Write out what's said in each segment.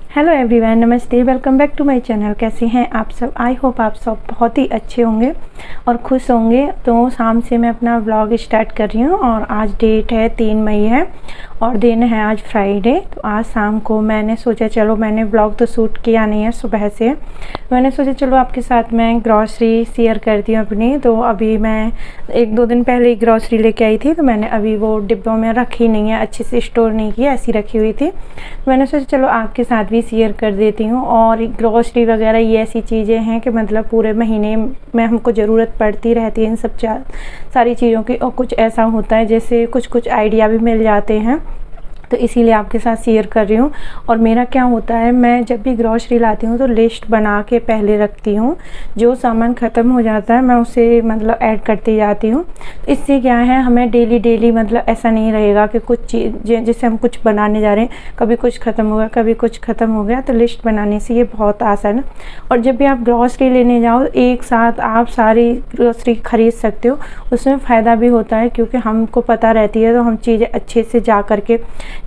Hello everyone, नमस्ते, welcome back to my channel. कैसे हैं आप सब? आई होप आप सब बहुत ही अच्छे होंगे और खुश होंगे। तो शाम से मैं अपना व्लॉग स्टार्ट कर रही हूँ और आज डेट है 3 मई है और दिन है आज फ्राइडे। तो आज शाम को मैंने सोचा चलो, मैंने व्लॉग तो शूट किया नहीं है सुबह से, मैंने सोचा चलो आपके साथ मैं ग्रॉसरी शेयर करती हूँ अपनी। तो अभी मैं 1-2 दिन पहले ही ग्रॉसरी लेके आई थी, तो मैंने अभी वो डिब्बों में रखी नहीं है, अच्छे से स्टोर नहीं की, ऐसी रखी हुई थी। तो मैंने सोचा चलो आपके साथ भी शेयर कर देती हूँ। और ग्रॉसरी वगैरह ये ऐसी चीज़ें हैं कि मतलब पूरे महीने में हमको ज़रूरत पड़ती रहती है इन सब सारी चीज़ों की। और कुछ ऐसा होता है जैसे कुछ आइडिया भी मिल जाते हैं, तो इसीलिए आपके साथ शेयर कर रही हूँ। और मेरा क्या होता है, मैं जब भी ग्रॉसरी लाती हूँ तो लिस्ट बना के पहले रखती हूँ। जो सामान ख़त्म हो जाता है मैं उसे मतलब ऐड करती जाती हूँ। तो इससे क्या है, हमें डेली मतलब ऐसा नहीं रहेगा कि कुछ चीज़ जैसे हम कुछ बनाने जा रहे हैं, कभी कुछ ख़त्म हो गया, कभी कुछ ख़त्म हो गया। तो लिस्ट बनाने से ये बहुत आसान है। और जब भी आप ग्रॉसरी लेने जाओ एक साथ आप सारी ग्रॉसरी ख़रीद सकते हो, उसमें फ़ायदा भी होता है क्योंकि हमको पता रहती है। तो हम चीज़ें अच्छे से जा कर के,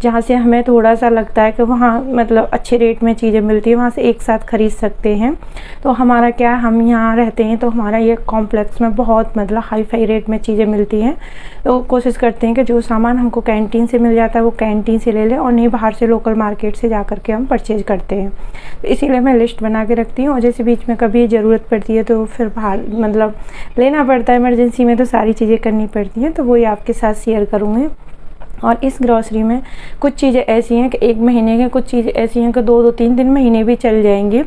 जहाँ से हमें थोड़ा सा लगता है कि वहाँ मतलब अच्छे रेट में चीज़ें मिलती है, वहाँ से एक साथ ख़रीद सकते हैं। तो हमारा क्या, हम यहाँ रहते हैं तो हमारा ये कॉम्प्लेक्स में बहुत मतलब हाई फाई रेट में चीज़ें मिलती हैं। तो कोशिश करते हैं कि जो सामान हमको कैंटीन से मिल जाता है वो कैंटीन से ले लें और नहीं बाहर से लोकल मार्केट से जा कर के हम परचेज करते हैं। तो इसीलिए मैं लिस्ट बना के रखती हूँ और जैसे बीच में कभी ज़रूरत पड़ती है तो फिर बाहर मतलब लेना पड़ता है, इमरजेंसी में तो सारी चीज़ें करनी पड़ती हैं। तो वही आपके साथ शेयर करूँगी। और इस ग्रॉसरी में कुछ चीज़ें ऐसी हैं कि 1 महीने के, कुछ चीज़ें ऐसी हैं कि 2-2, 3-3 महीने भी चल जाएंगी।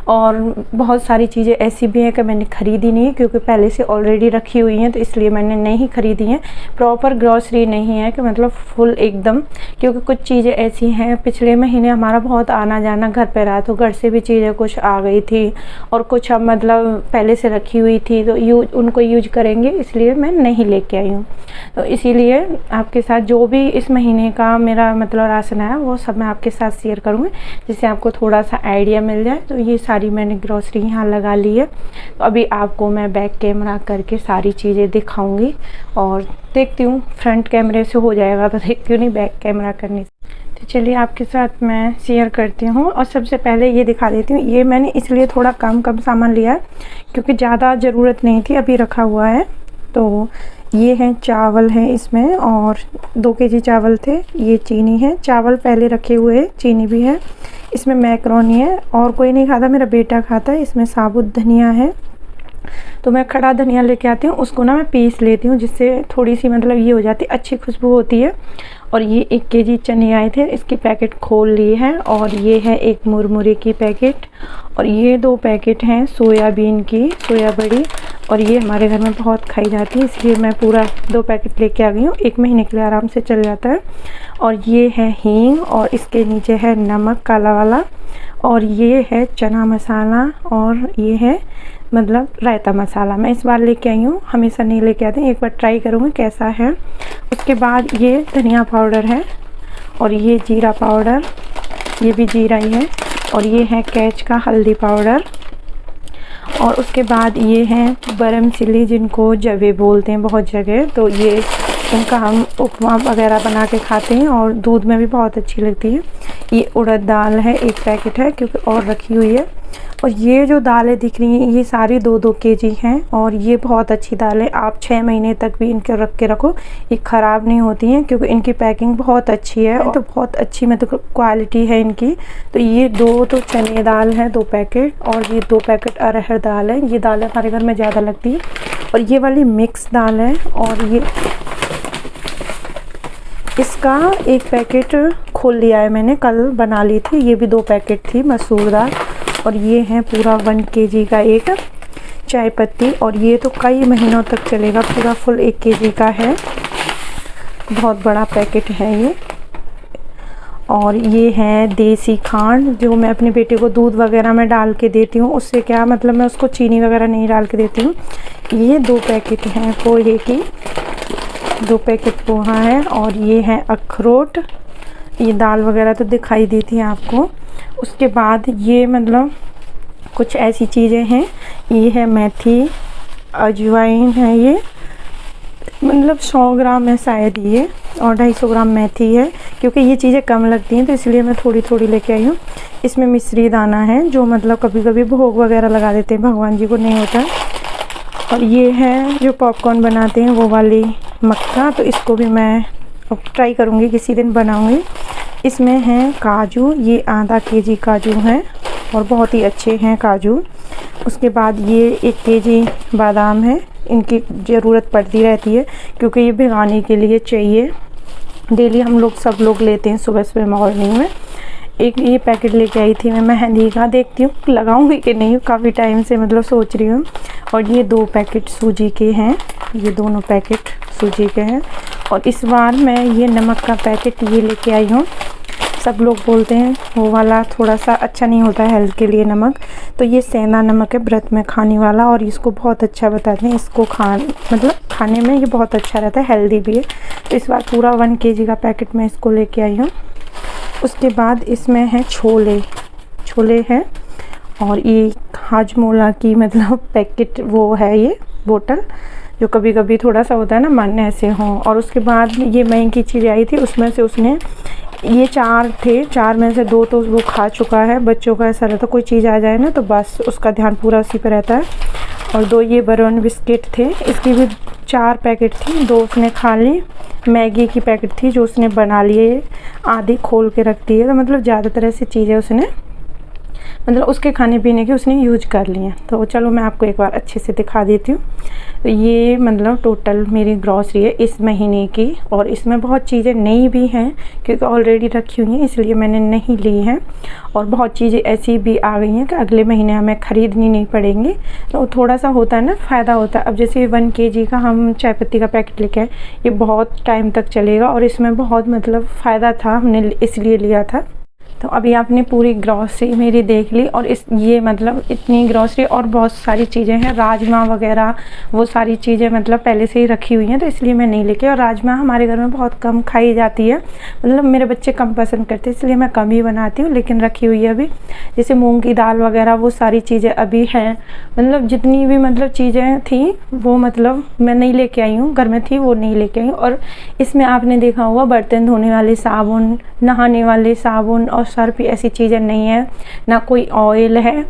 और बहुत सारी चीज़ें ऐसी भी हैं कि मैंने ख़रीदी नहीं है क्योंकि पहले से ऑलरेडी रखी हुई हैं, तो इसलिए मैंने नहीं ख़रीदी हैं। प्रॉपर ग्रॉसरी नहीं है कि मतलब फुल एकदम, क्योंकि कुछ चीज़ें ऐसी हैं पिछले महीने हमारा बहुत आना जाना घर पर रहा, तो घर से भी चीज़ें कुछ आ गई थी और कुछ हम मतलब पहले से रखी हुई थी तो उनको यूज करेंगे, इसलिए मैं नहीं लेके आई हूँ। तो इसीलिए आपके साथ जो भी इस महीने का मेरा मतलब राशन है वो सब मैं आपके साथ शेयर करूँगी, जिससे आपको थोड़ा सा आइडिया मिल जाए। तो ये सारी मैंने ग्रॉसरी यहाँ लगा ली है। तो अभी आपको मैं बैक कैमरा करके सारी चीज़ें दिखाऊंगी और देखती हूँ फ्रंट कैमरे से हो जाएगा तो देखती हूँ, नहीं बैक कैमरा करने। तो चलिए आपके साथ मैं शेयर करती हूँ। और सबसे पहले ये दिखा देती हूँ, ये मैंने इसलिए थोड़ा कम सामान लिया है क्योंकि ज़्यादा ज़रूरत नहीं थी, अभी रखा हुआ है। तो ये हैं चावल हैं इसमें और 2 केजी चावल थे। ये चीनी है, चावल पहले रखे हुए हैं, चीनी भी है। इसमें मैक्रोनी है और कोई नहीं खाता, मेरा बेटा खाता है। इसमें साबुत धनिया है, तो मैं खड़ा धनिया लेके आती हूँ, उसको ना मैं पीस लेती हूँ जिससे थोड़ी सी मतलब ये हो जाती है, अच्छी खुशबू होती है। और ये 1 केजी चने आए थे, इसकी पैकेट खोल ली है। और ये है 1 मुरमुरे की पैकेट और ये 2 पैकेट हैं सोयाबीन की, सोया बड़ी। और ये हमारे घर में बहुत खाई जाती है, इसलिए मैं पूरा 2 पैकेट लेके आ गई हूँ, 1 महीने के लिए आराम से चल जाता है। और ये है हींग और इसके नीचे है नमक काला वाला। और ये है चना मसाला और ये है मतलब रायता मसाला। मैं इस बार लेके आई हूँ, हमेशा नहीं लेके आती, एक बार ट्राई करूँगी कैसा है। उसके बाद ये धनिया पाउडर है और ये जीरा पाउडर, ये भी जीरा ही है। और ये है कैच का हल्दी पाउडर। और उसके बाद ये है बरम चिल्ली, जिनको जवे बोलते हैं बहुत जगह। तो ये इनका हम उपमा वगैरह बना के खाते हैं और दूध में भी बहुत अच्छी लगती है। ये उड़द दाल है, 1 पैकेट है क्योंकि और रखी हुई है। और ये जो दालें दिख रही हैं ये सारी 2-2 केजी हैं और ये बहुत अच्छी दाल है। आप 6 महीने तक भी इनके रख के रखो, ये ख़राब नहीं होती हैं क्योंकि इनकी पैकिंग बहुत अच्छी है। तो बहुत अच्छी मतलब क्वालिटी है इनकी। तो ये 2 तो चने दाल है 2 पैकेट और ये 2 पैकेट अरहर दाल है। ये दाल हमारे घर में ज़्यादा लगती है। और ये वाली मिक्स दाल है और ये इसका 1 पैकेट खोल लिया है मैंने, कल बना ली थी। ये भी 2 पैकेट थी मसूर दाल। और ये है पूरा 1 केजी का एक चाय पत्ती और ये तो कई महीनों तक चलेगा, पूरा फुल 1 केजी का है, बहुत बड़ा पैकेट है ये। और ये है देसी खांड, जो मैं अपने बेटे को दूध वगैरह में डाल के देती हूँ, उससे क्या मतलब मैं उसको चीनी वगैरह नहीं डाल के देती हूँ। ये 2 पैकेट हैं पोहे की, 2 पैकेट पोहा है। और ये है अखरोट, ये दाल वगैरह तो दिखाई दी थी आपको। उसके बाद ये मतलब कुछ ऐसी चीज़ें हैं, ये है मेथी, अजवाइन है, ये मतलब 100 ग्राम है शायद ये, और 250 ग्राम मेथी है। क्योंकि ये चीज़ें कम लगती हैं तो इसलिए मैं थोड़ी थोड़ी लेके आई हूँ। इसमें मिश्री दाना है जो मतलब कभी कभी भोग वगैरह लगा देते हैं, भगवान जी को नहीं होता। और ये है जो पॉपकॉर्न बनाते हैं वो वाली मक्का, तो इसको भी मैं अब ट्राई करूँगी, किसी दिन बनाऊँगी। इसमें है काजू, ये आधा केजी काजू हैं और बहुत ही अच्छे हैं काजू। उसके बाद ये 1 केजी बादाम है, इनकी ज़रूरत पड़ती रहती है क्योंकि ये भिगाने के लिए चाहिए। डेली हम लोग सब लोग लेते हैं सुबह सुबह मॉर्निंग में। एक ये पैकेट लेके आई थी मैं मेहंदी का, देखती हूँ लगाऊंगी कि नहीं, काफ़ी टाइम से मतलब सोच रही हूँ। और ये 2 पैकेट सूजी के हैं, ये दोनों पैकेट सूजी के हैं। और इस बार मैं ये नमक का पैकेट ये लेके आई हूँ। सब लोग बोलते हैं वो वाला थोड़ा सा अच्छा नहीं होता है हेल्थ के लिए नमक, तो ये सेंधा नमक है व्रत में खाने वाला, और इसको बहुत अच्छा बताते हैं। इसको खाने में ये बहुत अच्छा रहता है, हेल्दी भी है। तो इस बार पूरा 1 केजी का पैकेट मैं इसको लेके आई हूँ। उसके बाद इसमें है छोले हैं, और ये हाजमोला की मतलब पैकेट वो है, ये बोतल जो कभी कभी थोड़ा सा होता है ना मन ऐसे हो। और उसके बाद ये महंगी चीज़ आई थी, उसमें से उसने ये 4 थे, 4 में से 2 तो वो खा चुका है। बच्चों का ऐसा रहता है कोई चीज़ आ जाए ना तो बस उसका ध्यान पूरा उसी पे रहता है। और 2 ये बर्बन बिस्किट थे, इसकी भी 4 पैकेट थी, 2 उसने खा ली। मैगी की पैकेट थी जो उसने बना लिए, आधी खोल के रख दी है। तो मतलब ज़्यादातर ऐसी चीज़ें उसने मतलब उसके खाने पीने के उसने यूज कर लिए हैं। तो चलो मैं आपको एक बार अच्छे से दिखा देती हूँ। तो ये मतलब टोटल मेरी ग्रॉसरी है इस महीने की, और इसमें बहुत चीज़ें नई भी हैं क्योंकि ऑलरेडी रखी हुई हैं इसलिए मैंने नहीं ली हैं। और बहुत चीज़ें ऐसी भी आ गई हैं कि अगले महीने हमें ख़रीदनी नहीं पड़ेंगी, तो थोड़ा सा होता है ना, फ़ायदा होता है। अब जैसे 1 केजी का हम चाय पत्ती का पैकेट लेके आए, ये बहुत टाइम तक चलेगा और इसमें बहुत मतलब फ़ायदा था, हमने इसलिए लिया था। तो अभी आपने पूरी ग्रॉसरी मेरी देख ली, और ये मतलब इतनी ग्रॉसरी और बहुत सारी चीज़ें हैं, राजमा वगैरह वो सारी चीज़ें मतलब पहले से ही रखी हुई हैं, तो इसलिए मैं नहीं लेके। और राजमा हमारे घर में बहुत कम खाई जाती है, मतलब मेरे बच्चे कम पसंद करते हैं इसलिए मैं कम ही बनाती हूँ, लेकिन रखी हुई है अभी। जैसे मूंग की दाल वगैरह वो सारी चीज़ें अभी हैं, मतलब जितनी भी मतलब चीज़ें थी वो मतलब मैं नहीं लेके आई हूँ, घर में थी वो नहीं लेके आई हूँ। और इसमें आपने देखा होगा बर्तन धोने वाले साबुन, नहाने वाले साबुन और सर्फ, ऐसी चीज़ें नहीं है, ना कोई ऑयल है।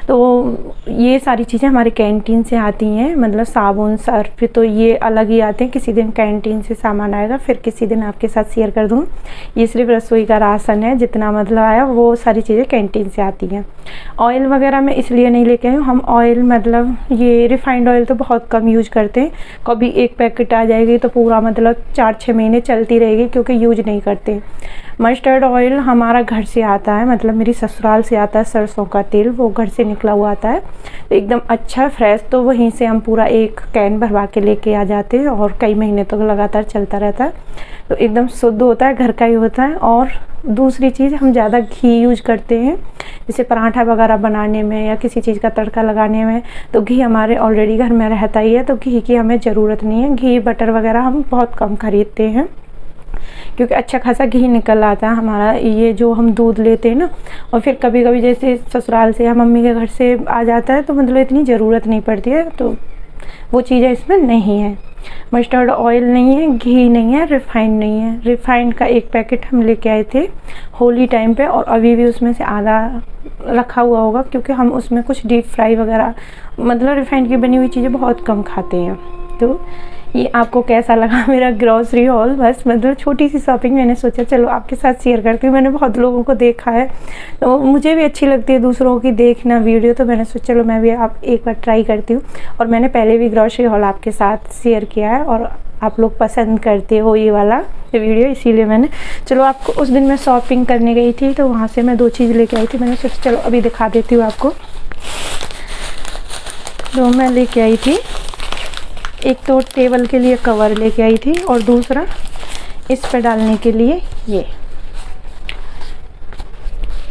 तो ये सारी चीज़ें हमारे कैंटीन से आती हैं, मतलब साबुन सर्फ तो ये अलग ही आते हैं। किसी दिन कैंटीन से सामान आएगा, फिर किसी दिन आपके साथ शेयर कर दूँ। ये सिर्फ रसोई का राशन है, जितना मतलब आया वो सारी चीज़ें कैंटीन से आती हैं। ऑयल वगैरह मैं इसलिए नहीं लेके आई हूँ, हम ऑयल मतलब ये रिफाइंड ऑयल तो बहुत कम यूज करते हैं। कभी 1 पैकेट आ जाएगी तो पूरा मतलब 4-6 महीने चलती रहेगी क्योंकि यूज नहीं करते। मस्टर्ड ऑयल हमारा घर से आता है, मतलब मेरी ससुराल से आता है, सरसों का तेल वो घर से निकला हुआ आता है, तो एकदम अच्छा फ्रेश, तो वहीं से हम पूरा 1 कैन भरवा के लेके आ जाते हैं और कई महीने तक लगातार चलता रहता है, तो एकदम शुद्ध होता है, घर का ही होता है। और दूसरी चीज़, हम ज़्यादा घी यूज करते हैं, जैसे पराठा वगैरह बनाने में या किसी चीज़ का तड़का लगाने में, तो घी हमारे ऑलरेडी घर में रहता ही है, तो घी की हमें ज़रूरत नहीं है। घी बटर वगैरह हम बहुत कम खरीदते हैं क्योंकि अच्छा खासा घी निकल आता है हमारा। ये जो हम दूध लेते हैं ना, और फिर कभी कभी जैसे ससुराल से या मम्मी के घर से आ जाता है तो मतलब इतनी ज़रूरत नहीं पड़ती है, तो वो चीज़ें इसमें नहीं है। मस्टर्ड ऑयल नहीं है, घी नहीं है, रिफाइंड नहीं है। रिफाइंड का 1 पैकेट हम लेके आए थे होली टाइम पे, और अभी भी उसमें से आधा रखा हुआ होगा क्योंकि हम उसमें कुछ डीप फ्राई वगैरह मतलब रिफाइंड की बनी हुई चीज़ें बहुत कम खाते हैं। तो ये आपको कैसा लगा मेरा ग्रॉसरी हॉल? बस मतलब छोटी सी शॉपिंग, मैंने सोचा चलो आपके साथ शेयर करती हूँ। मैंने बहुत लोगों को देखा है तो मुझे भी अच्छी लगती है दूसरों की देखना वीडियो, तो मैंने सोचा चलो मैं भी आप एक बार ट्राई करती हूँ। और मैंने पहले भी ग्रॉसरी हॉल आपके साथ शेयर किया है और आप लोग पसंद करते हो ये वाला वीडियो, इसीलिए मैंने चलो आपको, उस दिन मैं शॉपिंग करने गई थी तो वहाँ से मैं 2 चीज़ लेके आई थी, मैंने सोचा चलो अभी दिखा देती हूँ आपको। तो मैं लेके आई थी, एक तो टेबल के लिए कवर लेके आई थी और दूसरा इस पे डालने के लिए ये।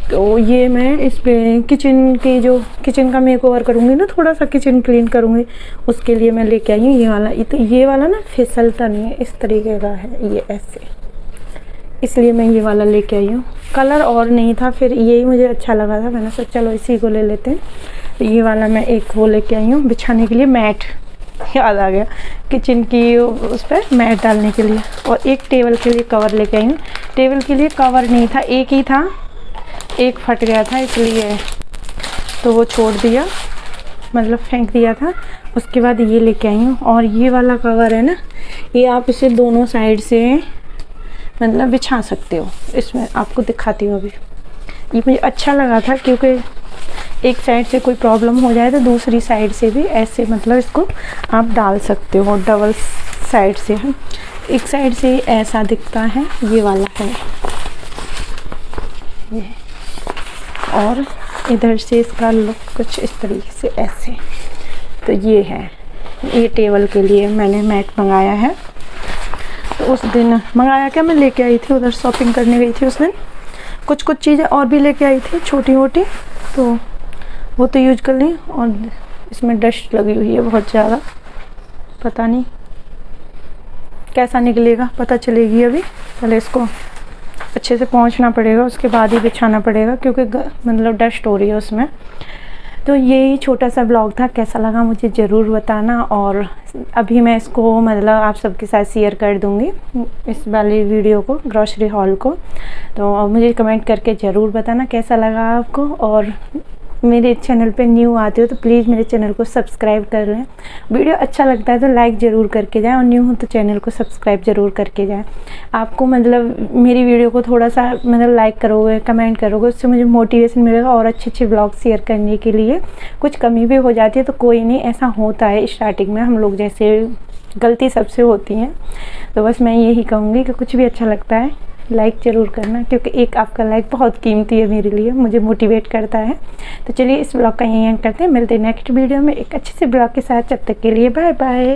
तो ये मैं इस पे किचन का मेकओवर करूँगी ना, थोड़ा सा किचन क्लीन करूँगी, उसके लिए मैं लेके आई हूँ ये वाला। ये वाला ना फिसलता नहीं है, इस तरीके का है ये ऐसे, इसलिए मैं ये वाला लेके आई हूँ। कलर और नहीं था, फिर यही मुझे अच्छा लगा था, मैंने सोचा चलो इसी को ले लेते हैं। तो ये वाला मैं एक वो लेके आई हूँ बिछाने के लिए, मैट याद आ गया, किचन की उस पर मैट डालने के लिए। और एक टेबल के लिए कवर लेके आई हूँ। टेबल के लिए कवर नहीं था, एक ही था, एक फट गया था इसलिए तो वो छोड़ दिया, मतलब फेंक दिया था। उसके बाद ये लेके आई हूँ। और ये वाला कवर है ना, ये आप इसे दोनों साइड से मतलब बिछा सकते हो। इसमें आपको दिखाती हूँ अभी। ये मुझे अच्छा लगा था क्योंकि एक साइड से कोई प्रॉब्लम हो जाए तो दूसरी साइड से भी ऐसे मतलब इसको आप डाल सकते हो, डबल साइड से है। एक साइड से ऐसा दिखता है, ये वाला है ये, और इधर से इसका लुक कुछ इस तरीके से ऐसे। तो ये है, ये टेबल के लिए मैंने मैट मंगाया है। तो उस दिन मंगाया क्या, मैं लेके आई थी, उधर शॉपिंग करने गई थी उस दिन। कुछ चीज़ें और भी लेके आई थी छोटी मोटी, तो वो तो यूज कर ली। और इसमें डस्ट लगी हुई है बहुत ज़्यादा, पता नहीं कैसा निकलेगा, पता चलेगी अभी। पहले इसको अच्छे से पोंछना पड़ेगा, उसके बाद ही बिछाना पड़ेगा क्योंकि मतलब डस्ट हो रही है उसमें। तो यही छोटा सा ब्लॉग था, कैसा लगा मुझे ज़रूर बताना। और अभी मैं इसको मतलब आप सबके साथ शेयर कर दूँगी इस वाली वीडियो को, ग्रॉसरी हॉल को। तो मुझे कमेंट करके ज़रूर बताना कैसा लगा आपको। और मेरे चैनल पे न्यू आते हो तो प्लीज़ मेरे चैनल को सब्सक्राइब कर लें। वीडियो अच्छा लगता है तो लाइक ज़रूर करके जाएं, और न्यू हो तो चैनल को सब्सक्राइब ज़रूर करके जाएं। आपको मतलब मेरी वीडियो को थोड़ा सा मतलब लाइक करोगे, कमेंट करोगे, उससे मुझे मोटिवेशन मिलेगा और अच्छे ब्लॉग शेयर करने के लिए। कुछ कमी भी हो जाती है तो कोई नहीं, ऐसा होता है स्टार्टिंग में, हम लोग जैसे गलती सबसे होती हैं। तो बस मैं यही कहूँगी कि कुछ भी अच्छा लगता है लाइक ज़रूर करना, क्योंकि एक आपका लाइक बहुत कीमती है मेरे लिए, मुझे मोटिवेट करता है। तो चलिए इस ब्लॉग का यहीं एंड करते हैं, मिलते हैं नेक्स्ट वीडियो में एक अच्छे से ब्लॉग के साथ। जब तक के लिए बाय बाय।